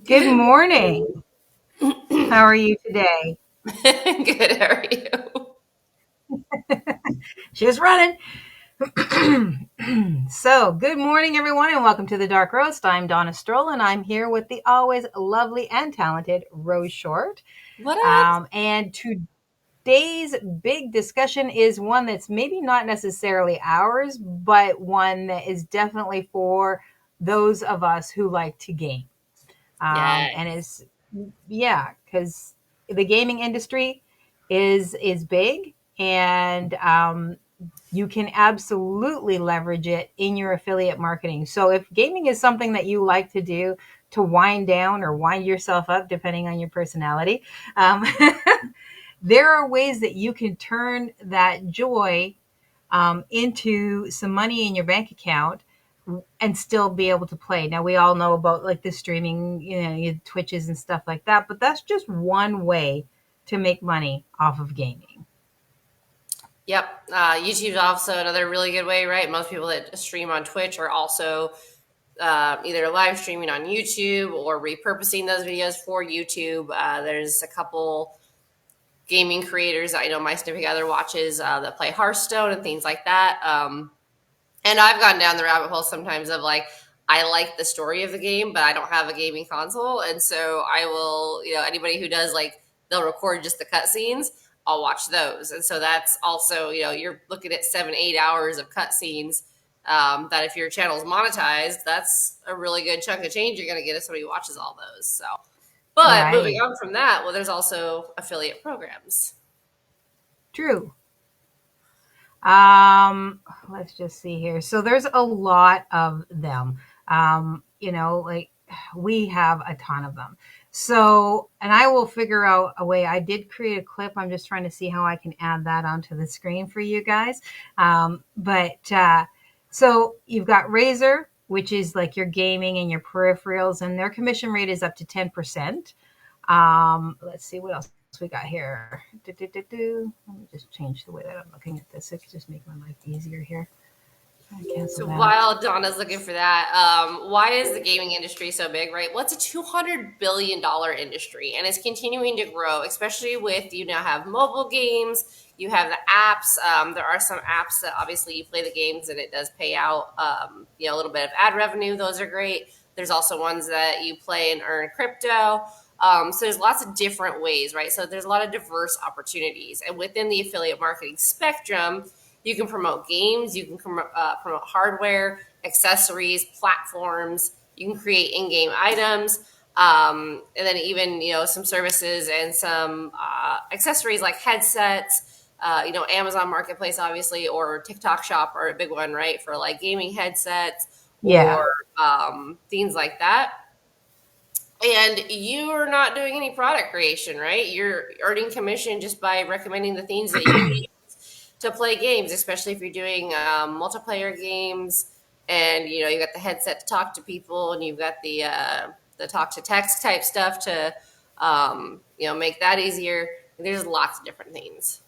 Good Good morning. How morning. are you today? Good, how are you? She's running. So, good morning, everyone, and welcome to the Dark Roast. I'm Donna Stroll, and I'm here with the always lovely and talented Rose Short. What up? And today's big discussion is one that's maybe not necessarily ours, but one that is definitely for those of us who like to game. And Yes. it's yeah, because the gaming industry is big, and you can absolutely leverage it in your affiliate marketing. So if gaming is something that you like to do to wind down or wind yourself up, depending on your personality, um, there are ways that you can turn that joy into some money in your bank account and still be able to play. Now we all know about like the streaming, your Twitches and stuff like that, but that's just one way to make money off of gaming. Yep. YouTube's also another really good way, right? Most people that stream on Twitch are also either live streaming on YouTube or repurposing those videos for YouTube. There's a couple gaming creators that I know my significant other watches that play Hearthstone and things like that. And I've gone down the rabbit hole sometimes of like, I like the story of the game, but I don't have a gaming console. And so I will, anybody who does like, they'll record just the cutscenes, I'll watch those. And so that's also, you're looking at 7-8 hours of cutscenes. That if your channel's monetized, that's a really good chunk of change you're going to get if somebody watches all those. So, but moving Right. on from that, well, there's also affiliate programs. True. Let's just see here. So there's a lot of them. Like we have a ton of them. So, and I will figure out a way. I did create a clip. I'm just trying to see how I can add that onto the screen for you guys. So you've got Razer, which is like your gaming and your peripherals, and their commission rate is up to 10%. Let's see what else we got here. Let me just change the way that I'm looking at this. It could just make my life easier here. Cancel So that. while Donna's looking for that, why is the gaming industry so big, right? Well, it's a $200 billion industry and it's continuing to grow, especially with you now have mobile games, you have the apps. There are some apps that obviously you play the games and it does pay out, a little bit of ad revenue. Those are great. There's also ones that you play and earn crypto. So there's lots of different ways, right? So there's a lot of diverse opportunities. And within the affiliate marketing spectrum, you can promote games, you can promote hardware, accessories, platforms. You can create in-game items, and then even some services and some accessories like headsets. Amazon Marketplace, obviously, or TikTok Shop are a big one, right, for like gaming headsets Yeah. or things like that. And you are not doing any product creation, right? You're earning commission just by recommending the things that you to play games, especially if you're doing multiplayer games, and you got the headset to talk to people, and you've got the talk to text type stuff to make that easier. There's lots of different things.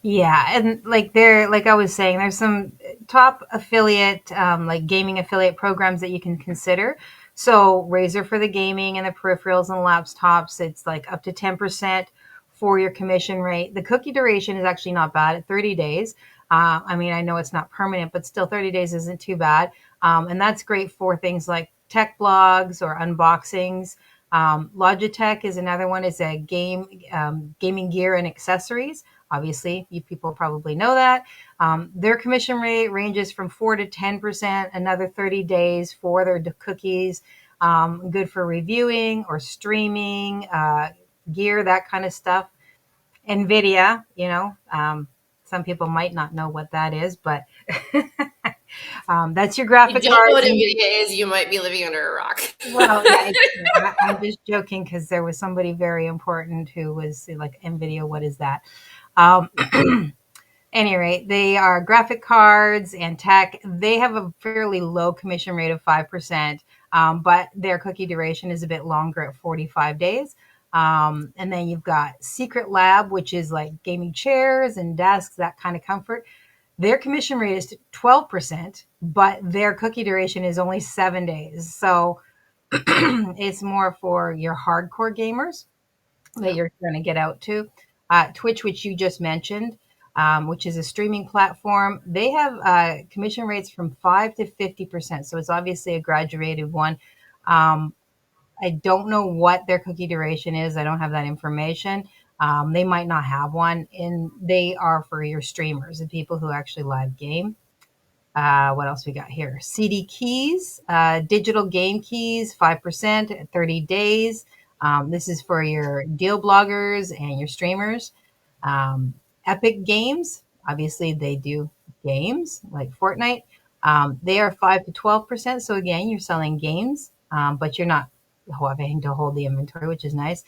Yeah, and like I was saying, there's some top affiliate, like gaming affiliate programs that you can consider. So Razer for the gaming and the peripherals and laptops, it's like up to 10% for your commission rate. The cookie duration is actually not bad at 30 days. I mean, I know it's not permanent, but still 30 days isn't too bad. And that's great for things like tech blogs or unboxings. Logitech is another one. It's a gaming gear and accessories. Obviously, you people probably know that. Their commission rate ranges from 4 to 10%, another 30 days for their cookies. Good for reviewing or streaming, gear, that kind of stuff. NVIDIA, some people might not know what that is, but that's your If graphic you don't know cards. what And NVIDIA is, you might be living under a rock. well, yeah, I'm just joking because there was somebody very important who was like, NVIDIA, what is that? Um, Any rate, they are graphic cards and tech. They have a fairly low commission rate of 5%, but their cookie duration is a bit longer at 45 days. And then you've got Secret Lab, which is like gaming chairs and desks, that kind of comfort. Their commission rate is 12%, but their cookie duration is only 7 days. So It's more for your hardcore gamers that Yep. you're going to get out to. Twitch, which you just mentioned, which is a streaming platform, they have commission rates from 5 to 50%. So it's obviously a graduated one. Um, I don't know what their cookie duration is. I don't have that information. They might not have one, and they are for your streamers and people who actually live game. What else we got here? CD keys, digital game keys, 5% at 30 days. This is for your deal bloggers and your streamers. Epic Games, obviously they do games like Fortnite. They are 5 to 12%. So again, you're selling games, but you're not having to hold the inventory, which is nice.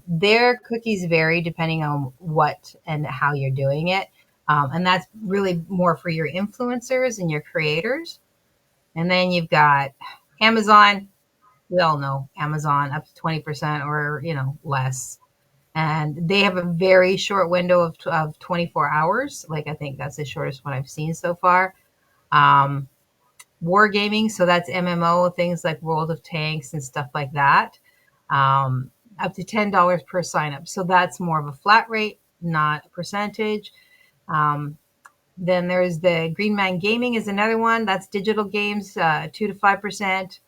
Their cookies vary depending on what and how you're doing it. And that's really more for your influencers and your creators. And then you've got Amazon. We all know Amazon up to 20% or, less. And they have a very short window of 24 hours. Like, I think that's the shortest one I've seen so far. Um, Wargaming, so that's MMO, things like World of Tanks and stuff like that. Up to $10 per sign up. So that's more of a flat rate, not a percentage. Um, then there's the Green Man Gaming is another one. That's digital games, 2 to 5%.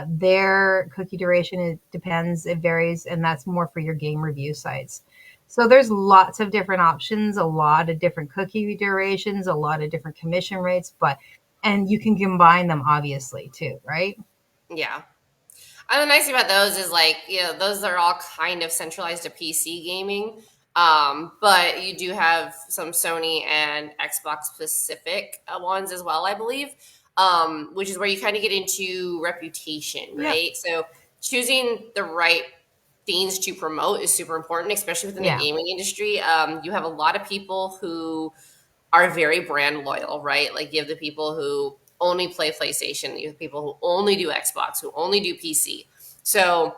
Their cookie duration, it depends, it varies, and that's more for your game review sites. So there's lots of different options, a lot of different cookie durations, a lot of different commission rates, and you can combine them obviously too, right? Yeah. And the nice thing about those is like, those are all kind of centralized to PC gaming. But you do have some Sony and Xbox specific ones as well, I believe, which is where you kind of get into reputation, Yep. right? So choosing the right things to promote is super important, especially within the Yeah. gaming industry. You have a lot of people who are very brand loyal, right? Like you have the people who only play PlayStation, you have people who only do Xbox, who only do PC. So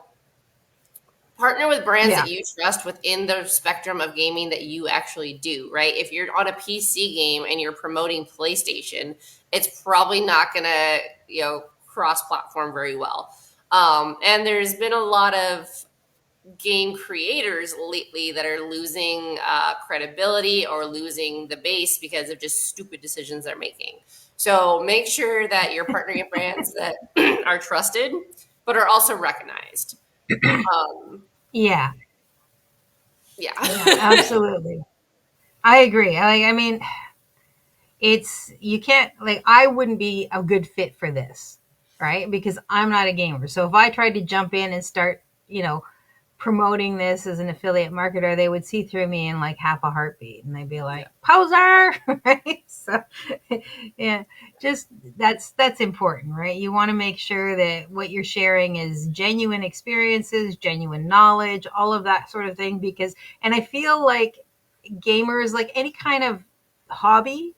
partner with brands Yeah. that you trust within the spectrum of gaming that you actually do, right? If you're on a PC game and you're promoting PlayStation, it's probably not going to, cross platform very well. And there's been a lot of game creators lately that are losing credibility or losing the base because of just stupid decisions they're making. So make sure that you're partnering with brands that are trusted, but are also recognized. Um, Yeah. yeah. Yeah, absolutely. I agree. I mean, it's you can't like I wouldn't be a good fit for this, right? Because I'm not a gamer. So if I tried to jump in and start, promoting this as an affiliate marketer, they would see through me in like half a heartbeat and they'd be Yeah. like, "Poser!" Right? So yeah, just that's important, right? You want to make sure that what you're sharing is genuine experiences, genuine knowledge, all of that sort of thing because and I feel like gamers like any kind of hobby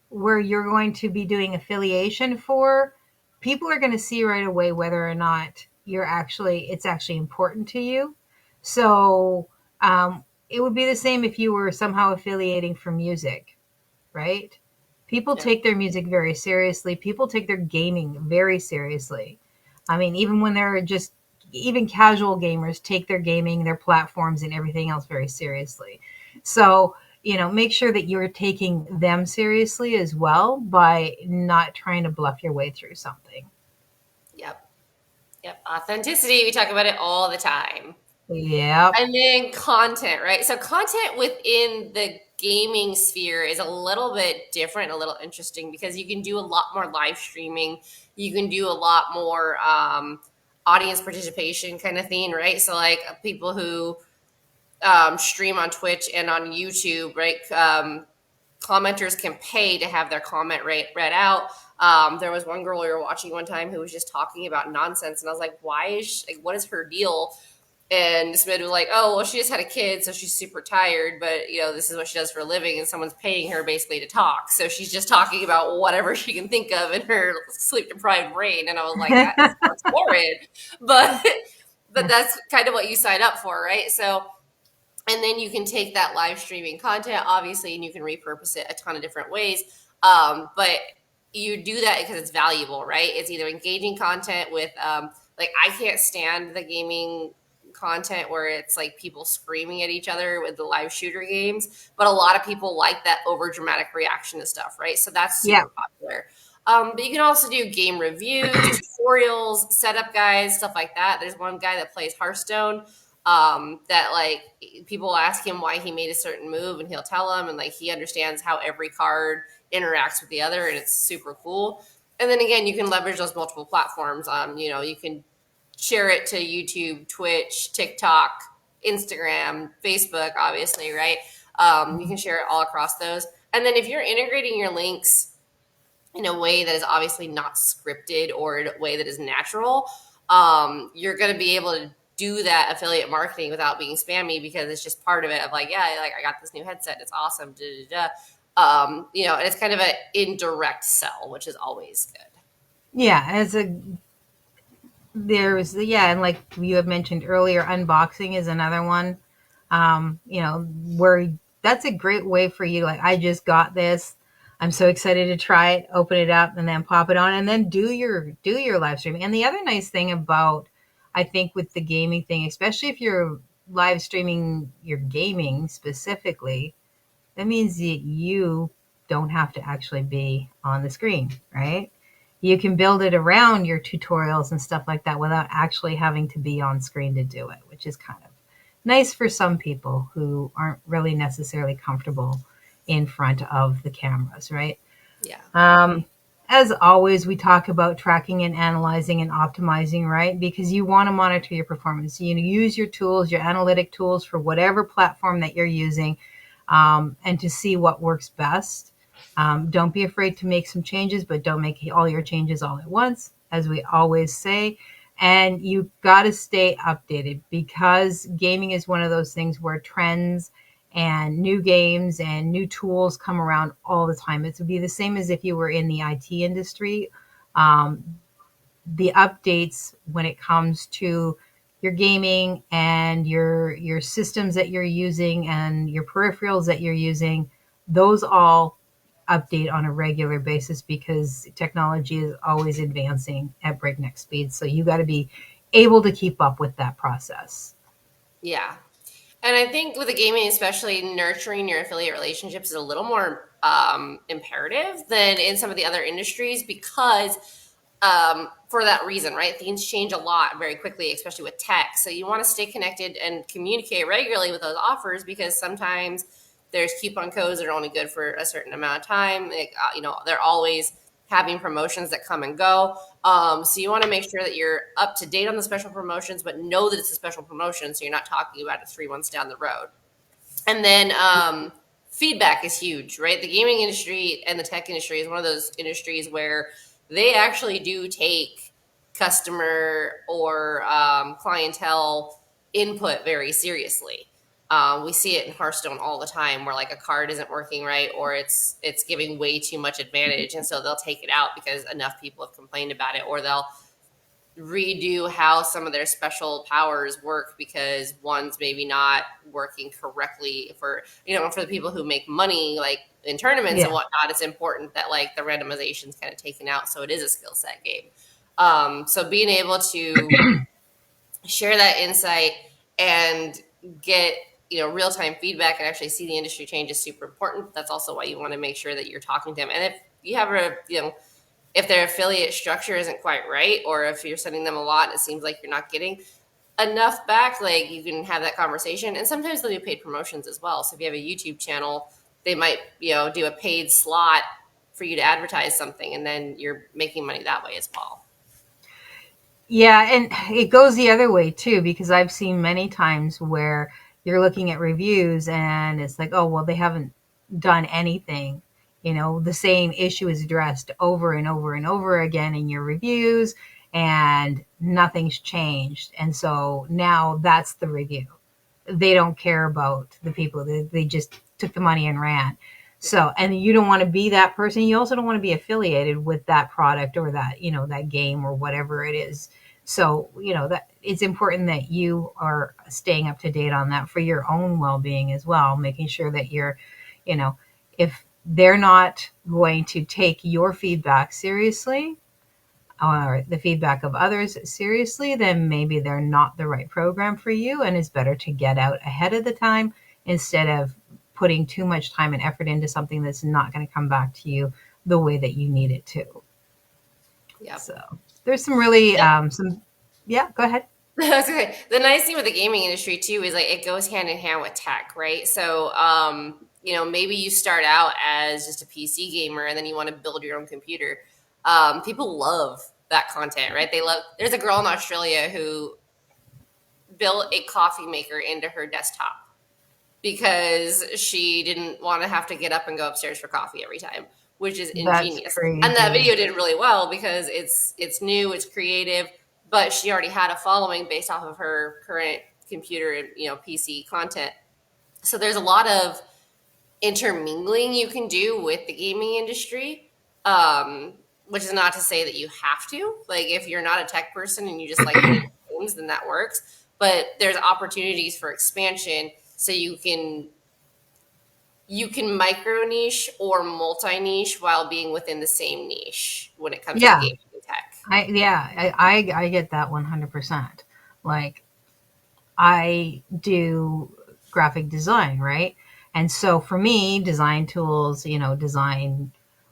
where you're going to be doing affiliation for, people are going to see right away whether or not it's actually important to you. So it would be the same if you were somehow affiliating for music, right? People Yeah. take their music very seriously. People take their gaming very seriously. I mean, even when they're just even casual gamers take their gaming, their platforms, and everything else very seriously. So, make sure that you're taking them seriously as well by not trying to bluff your way through something. Yep. Yep. Authenticity. We talk about it all the time. Yep. And then content, right? So content within the gaming sphere is a little bit different, a little interesting because you can do a lot more live streaming. You can do a lot more audience participation kind of thing, right? So like people who stream on Twitch and on YouTube, right? Commenters can pay to have their comment read out. There was one girl we were watching one time who was just talking about nonsense, and I was like, "Why is she, like, what is her deal?" And Smith was like, "Oh, well, she just had a kid, so she's super tired, but this is what she does for a living, and someone's paying her basically to talk. So she's just talking about whatever she can think of in her sleep deprived brain." And I was like, "That sounds horrid," but but that's kind of what you sign up for, right? So and then you can take that live streaming content obviously and you can repurpose it a ton of different ways, but you do that because it's valuable, right? It's either engaging content with, like, I can't stand the gaming content where it's like people screaming at each other with the live shooter games, but a lot of people like that over dramatic reaction to stuff, right? So that's Yeah. super popular. But you can also do game reviews, tutorials, setup guides, stuff like that. There's one guy that plays Hearthstone, that like people ask him why he made a certain move and he'll tell them, and like he understands how every card interacts with the other, and it's super cool. And then again, you can leverage those multiple platforms. You can share it to YouTube, Twitch, TikTok, Instagram, Facebook, obviously, right? You can share it all across those. And then if you're integrating your links in a way that is obviously not scripted or in a way that is natural, you're going to be able to do that affiliate marketing without being spammy, because it's just part of it of like, yeah, like I got this new headset, it's awesome, da, da, da. And it's kind of an indirect sell, which is always good. Yeah, and like you had mentioned earlier, unboxing is another one. Where that's a great way for you. Like, I just got this. I'm so excited to try it, open it up, and then pop it on, and then do your live streaming. And the other nice thing about, I think, with the gaming thing, especially if you're live streaming your gaming specifically, that means that you don't have to actually be on the screen, right? You can build it around your tutorials and stuff like that without actually having to be on screen to do it, which is kind of nice for some people who aren't really necessarily comfortable in front of the cameras, right? Yeah. As always, we talk about tracking and analyzing and optimizing, right? Because you want to monitor your performance. You use your tools, your analytic tools for whatever platform that you're using, and to see what works best. Don't be afraid to make some changes, but don't make all your changes all at once, as we always say. And you got to stay updated, because gaming is one of those things where trends and new games and new tools come around all the time. It would be the same as if you were in the IT industry. Um, the updates when it comes to your gaming and your systems that you're using and your peripherals that you're using, those all update on a regular basis, because technology is always advancing at breakneck speed. So you got to be able to keep up with that process. Yeah. And I think with the gaming, especially, nurturing your affiliate relationships is a little more imperative than in some of the other industries, because for that reason, right? Things change a lot very quickly, especially with tech. So you want to stay connected and communicate regularly with those offers, because sometimes there's coupon codes that are only good for a certain amount of time. They're always having promotions that come and go. So you want to make sure that you're up to date on the special promotions, but know that it's a special promotion, so you're not talking about it 3 months down the road. And then feedback is huge, right? The gaming industry and the tech industry is one of those industries where they actually do take customer or clientele input very seriously. We see it in Hearthstone all the time, where like a card isn't working right, or it's giving way too much advantage, and so they'll take it out because enough people have complained about it, or they'll redo how some of their special powers work because one's maybe not working correctly for the people who make money, like in tournaments and Yeah. whatnot. It's important that like the randomization is kind of taken out, so it is a skill set game. So being able to share that insight and get real time feedback and actually see the industry change is super important. That's also why you want to make sure that you're talking to them. And if you have if their affiliate structure isn't quite right, or if you're sending them a lot and it seems like you're not getting enough back, like you can have that conversation. And sometimes they'll do paid promotions as well. So if you have a YouTube channel, they might do a paid slot for you to advertise something, and then you're making money that way as well. Yeah, and it goes the other way too, because I've seen many times where you're looking at reviews and it's like, oh, well, they haven't done anything. The same issue is addressed over and over and over again in your reviews, and nothing's changed. And so now that's the review. They don't care about the people. They just took the money and ran. So, and you don't want to be that person. You also don't want to be affiliated with that product or that game or whatever it is. So, that it's important that you are staying up to date on that for your own well-being as well, making sure that you're, you know, if they're not going to take your feedback seriously or the feedback of others seriously, then maybe they're not the right program for you. And it's better to get out ahead of the time instead of putting too much time and effort into something that's not going to come back to you the way that you need it to. Yep. So there's some really, Yep. yeah, go ahead. That's okay. The nice thing with the gaming industry too is like it goes hand in hand with tech, right? So, maybe you start out as just a PC gamer and then you want to build your own computer. People love that content, right? They love. There's a girl in Australia who built a coffee maker into her desktop because she didn't want to have to get up and go upstairs for coffee every time, which is That's ingenious. And that crazy. video did really well because it's new, it's creative, but she already had a following based off of her current computer and PC content. So there's a lot of intermingling you can do with the gaming industry. Which is not to say that you have to. Like if you're not a tech person and you just like playing games, then that works. But there's opportunities for expansion so you can micro niche or multi niche while being within the same niche when it comes to Yeah, gaming and tech. I get that 100%. Like I do graphic design, right? And so for me, design tools, design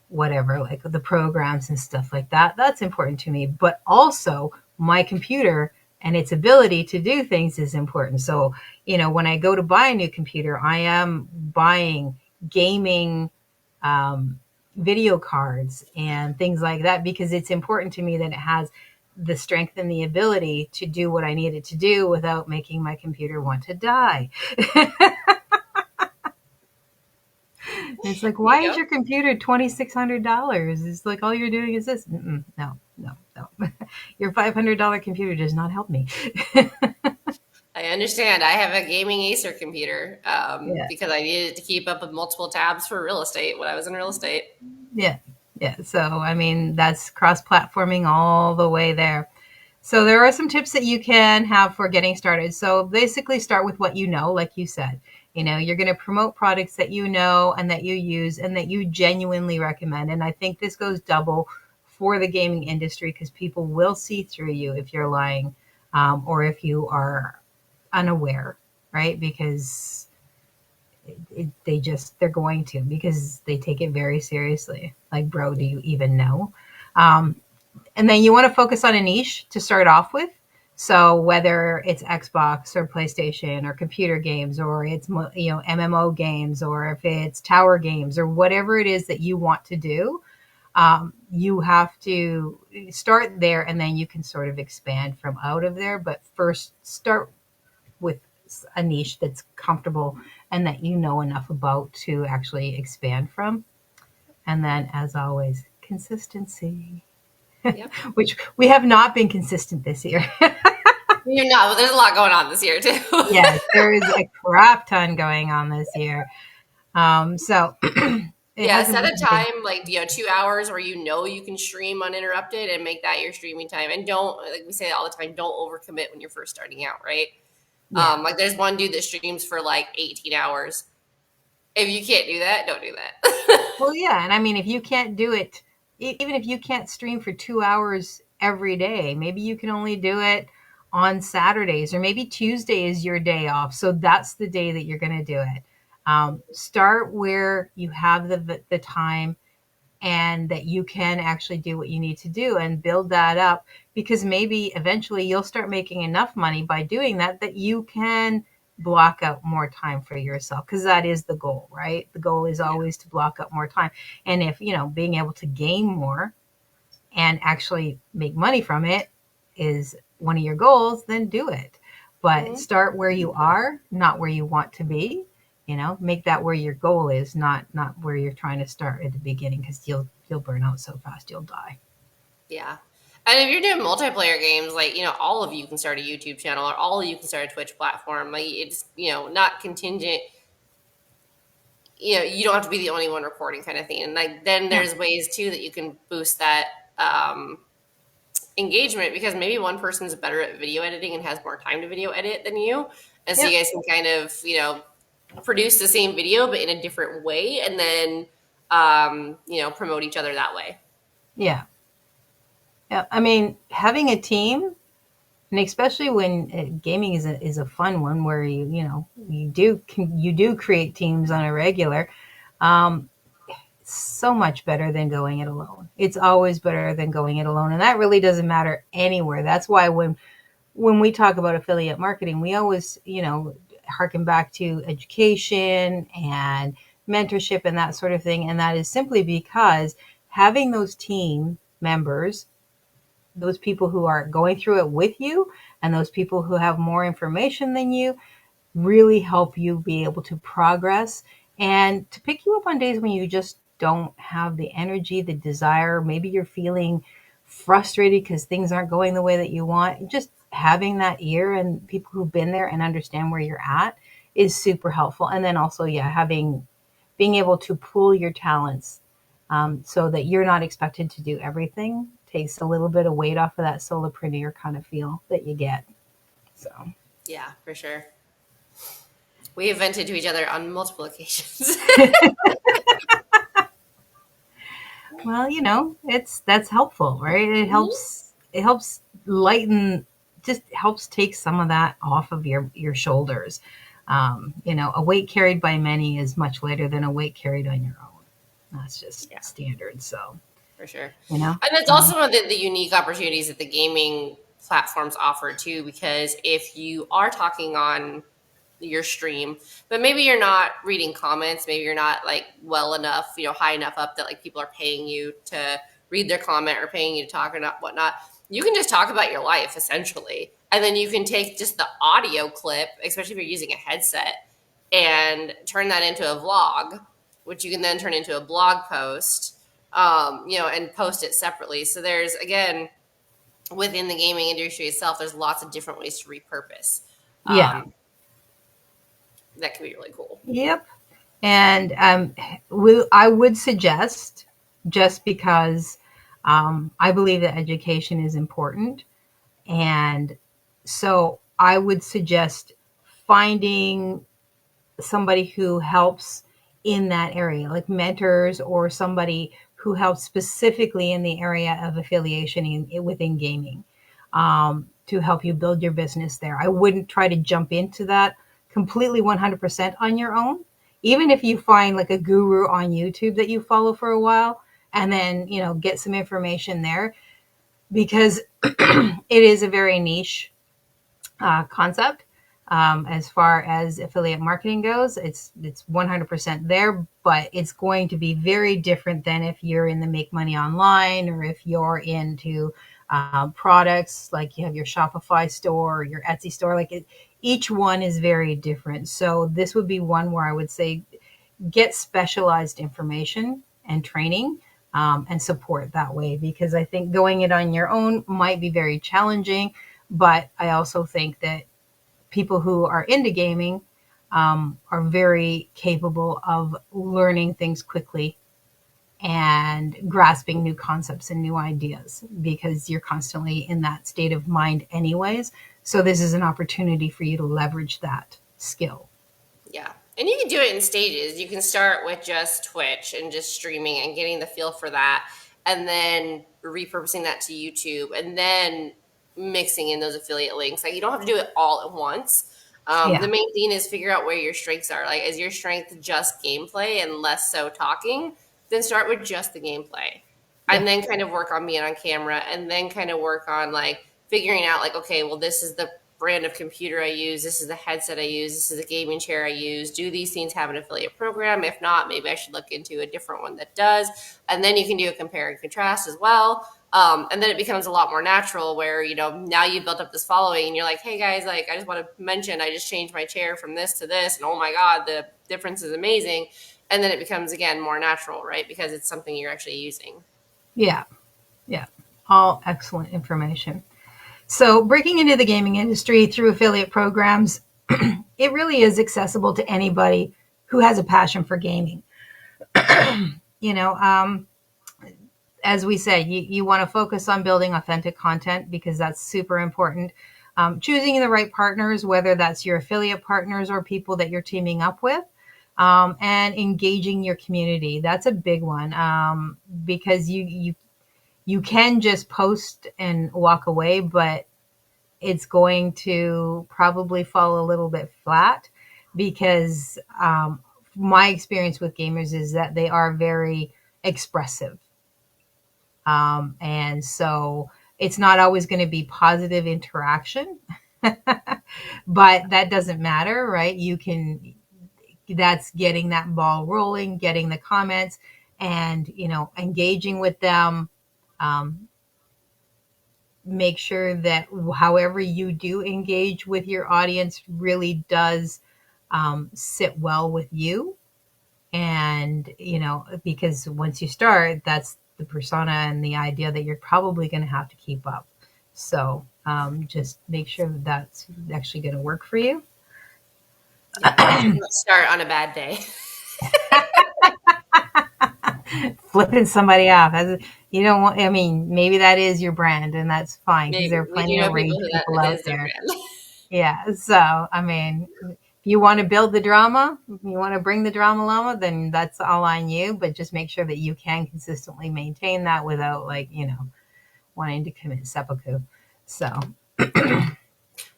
whatever, like the programs and stuff like that, that's important to me. But also my computer and its ability to do things is important. So, when I go to buy a new computer, I am buying gaming um, video cards and things like that because it's important to me that it has the strength and the ability to do what I need it to do without making my computer want to die. It's like, There why you is go. your computer $2,600? It's like all you're doing is this. Mm-mm, no, no, no. Your $500 computer does not help me. I understand. I have a gaming Acer computer Yeah, because I needed to keep up with multiple tabs for real estate when I was in real estate. yeah, yeah. So I mean, that's cross-platforming all the way there. So there are some tips that you can have for getting started. So basically start with what you know, like you said. You're going to promote products that you know and that you use and that you genuinely recommend. And I think this goes double for the gaming industry because people will see through you if you're lying or if you are unaware, right? Because they're going to because they take it very seriously. Like, bro, do you even know? Um, and then you want to focus on a niche to start off with. So whether it's Xbox or PlayStation or computer games or it's MMO games or if it's tower games or whatever it is that you want to do, you have to start there and then you can sort of expand from out of there. But first, start with a niche that's comfortable and that you know enough about to actually expand from. And then, as always, consistency. Yep. Which we have not been consistent this year. You're not, but there's a lot going on this year too. Yes, there is a crap ton going on this year. So it Yeah, hasn't set been a a big, time like 2 hours where you can stream uninterrupted and make that your streaming time. And don't, like we say all the time, don't overcommit when you're first starting out, right? yeah. Like there's one dude that streams for like 18 hours. If you can't do that, don't do that. Well, yeah. And I mean, if you can't do it, even if you can't stream for 2 hours every day, maybe you can only do it on Saturdays, or maybe Tuesday is your day off. So that's the day that you're going to do it. Start where you have the time and that you can actually do what you need to do and build that up because maybe eventually you'll start making enough money by doing that that you can block out more time for yourself because that is the goal, right? The goal is Yeah. always to block up more time. And if, being able to gain more and actually make money from it is one of your goals, then do it. But Mhm. start where you are, not where you want to be. Make that where your goal is, not where you're trying to start at the beginning, because you'll burn out so fast you'll die. Yeah. And if you're doing multiplayer games, like, all of you can start a YouTube channel or all of you can start a Twitch platform. Like, it's, not contingent. You don't have to be the only one recording kind of thing. And like, then Yeah, there's ways too that you can boost that engagement because maybe one person is better at video editing and has more time to video edit than you. And so yeah, you guys can kind of, produce the same video, but in a different way. And then promote each other that way. Yeah. Yeah. I mean, having a team, and especially when gaming is a fun one where you do create teams on a regular. Um, so much better than going it alone. It's always better than going it alone, and that really doesn't matter anywhere. That's why when we talk about affiliate marketing, we always harken back to education and mentorship and that sort of thing, and that is simply because having those team members, those people who are going through it with you, and those people who have more information than you, really help you be able to progress and to pick you up on days when you just don't have the energy, the desire. Maybe you're feeling frustrated because things aren't going the way that you want. Just having that ear and people who've been there and understand where you're at is super helpful. And then also, yeah, being able to pool your talents so that you're not expected to do everything takes a little bit of weight off of that solopreneur kind of feel that you get. So. Yeah, for sure. We have vented to each other on multiple occasions. Well, that's helpful, right? It helps lighten, just helps take some of that off of your shoulders. A weight carried by many is much lighter than a weight carried on your own. That's just standard. So, for sure. And that's also one of the unique opportunities that the gaming platforms offer too, because if you are talking on your stream, but maybe you're not reading comments, maybe you're not like well enough, high enough up that like people are paying you to read their comment or paying you to talk or not whatnot, you can just talk about your life essentially. And then you can take just the audio clip, especially if you're using a headset, and turn that into a vlog, which you can then turn into a blog post, and post it separately. So there's, again, within the gaming industry itself, there's lots of different ways to repurpose. That can be really cool. Yep. And I would suggest, just because I believe that education is important, and so I would suggest finding somebody who helps in that area, like mentors or somebody who helps specifically in the area of affiliation within gaming, to help you build your business there. I wouldn't try to jump into that completely 100% on your own. Even if you find like a guru on YouTube that you follow for a while and then, get some information there, because it is a very niche concept. As far as affiliate marketing goes, it's 100% there, but it's going to be very different than if you're in the make money online, or if you're into products, like you have your Shopify store or your Etsy store. Each one is very different. So this would be one where I would say get specialized information and training and support that way, because I think going it on your own might be very challenging. But I also think that people who are into gaming are very capable of learning things quickly and grasping new concepts and new ideas, because you're constantly in that state of mind anyways. So this is an opportunity for you to leverage that skill. Yeah. And you can do it in stages. You can start with just Twitch and just streaming and getting the feel for that, and then repurposing that to YouTube, and then mixing in those affiliate links. Like, you don't have to do it all at once. The main thing is figure out where your strengths are. Like, is your strength just gameplay and less so talking? Then start with just the gameplay, and then kind of work on being on camera, and then kind of work on like figuring out like, okay, well, this is the brand of computer I use, this is the headset I use, this is the gaming chair I use. Do these things have an affiliate program? If not, maybe I should look into a different one that does. And then you can do a compare and contrast as well. And then it becomes a lot more natural, where, now you've built up this following and you're like, hey guys, like, I just want to mention, I just changed my chair from this to this, and oh my God, the difference is amazing. And then it becomes, again, more natural, right? Because it's something you're actually using. Yeah. Yeah. All excellent information. So breaking into the gaming industry through affiliate programs, it really is accessible to anybody who has a passion for gaming. As we say, you want to focus on building authentic content, because that's super important. Choosing the right partners, whether that's your affiliate partners or people that you're teaming up with, And engaging your community. That's a big one, because you can just post and walk away, but it's going to probably fall a little bit flat because my experience with gamers is that they are very expressive. And so it's not always going to be positive interaction, but that doesn't matter, right? That's getting that ball rolling, getting the comments, and, engaging with them. Um, Make sure that however you do engage with your audience really does sit well with you. And, because once you start, that's the persona and the idea that you're probably going to have to keep up. So just make sure that that's actually going to work for you. Yeah, start on a bad day. Flipping somebody off. You don't want, I mean, maybe that is your brand, and that's fine because Maybe. there are We plenty do of know rage people who people that out is their there. brand. Yeah. So, I mean, if you want to build the drama, you want to bring the drama llama, then that's all on you. But just make sure that you can consistently maintain that without, wanting to commit seppuku. So,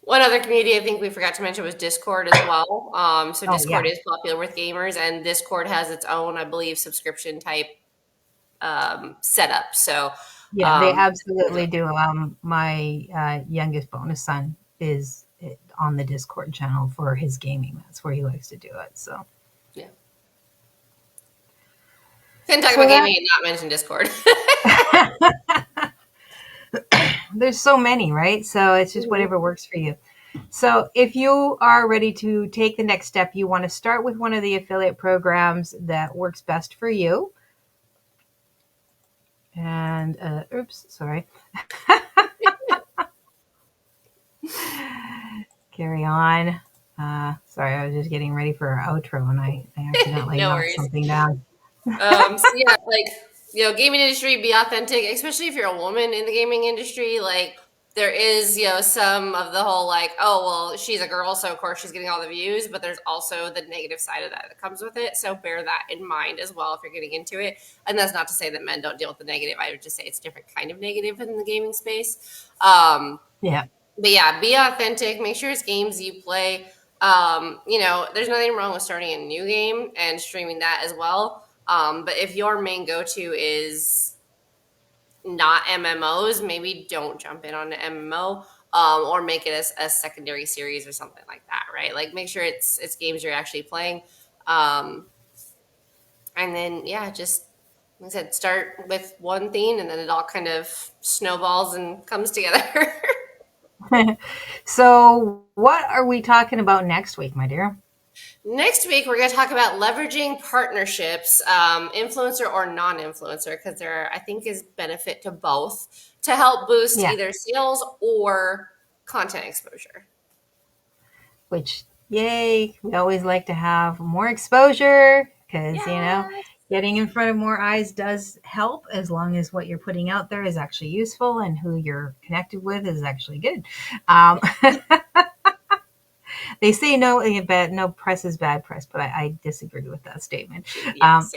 One other community I think we forgot to mention was Discord as well. So oh, Discord yeah. is popular with gamers, and Discord has its own, I believe, subscription type setup. So Yeah, they absolutely do. My youngest bonus son is on the Discord channel for his gaming. That's where he likes to do it. So, yeah, couldn't talk so about that gaming and not mention Discord. there's so many, right? So it's just whatever works for you. So if you are ready to take the next step, you want to start with one of the affiliate programs that works best for you. And oops, sorry. Carry on. Sorry, I was just getting ready for our outro and I accidentally No knocked worries. something down. So yeah, gaming industry, be authentic, especially if you're a woman in the gaming industry. Like there is, some of the whole oh well, she's a girl, so of course she's getting all the views, but there's also the negative side of that comes with it. So bear that in mind as well if you're getting into it. And that's not to say that men don't deal with the negative. I would just say it's a different kind of negative in the gaming space. Yeah. But yeah, be authentic. Make sure it's games you play. There's nothing wrong with starting a new game and streaming that as well. But if your main go-to is not MMOs, maybe don't jump in on an MMO, or make it a secondary series or something like that, right? Like make sure it's games you're actually playing. And then yeah, just like I said, start with one thing and then it all kind of snowballs and comes together. So what are we talking about next week, my dear? Next week, we're going to talk about leveraging partnerships, influencer or non-influencer, because I think, is benefit to both to help boost Yeah. either sales or content exposure. Which, yay, we always like to have more exposure because, Yes. getting in front of more eyes does help as long as what you're putting out there is actually useful and who you're connected with is actually good. They say no press is bad press, but I disagree with that statement. Yes.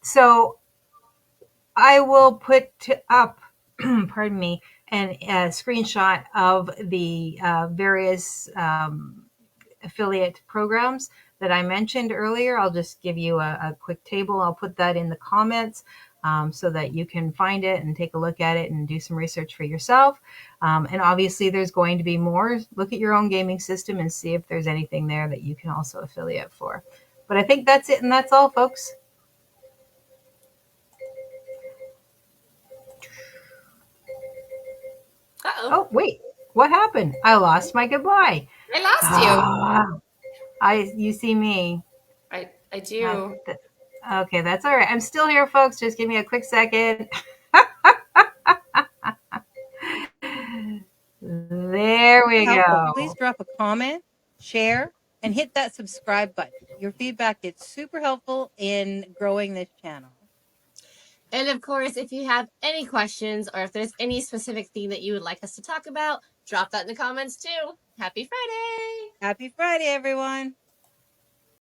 So I will put up, pardon me, a screenshot of the various affiliate programs that I mentioned earlier. I'll just give you a quick table. I'll put that in the comments so that you can find it and take a look at it and do some research for yourself. And obviously, there's going to be more. Look at your own gaming system and see if there's anything there that you can also affiliate for. But I think that's it, and that's all, folks. Uh-oh. Oh, wait. What happened? I lost my goodbye. I lost You see me. you. I do. Okay, that's all right. I'm still here, folks. Just give me a quick second. There we go. Please drop a comment, share, and hit that subscribe button. Your feedback is super helpful in growing this channel. And of course, if you have any questions or if there's any specific thing that you would like us to talk about, drop that in the comments too. Happy Friday! Happy Friday, everyone.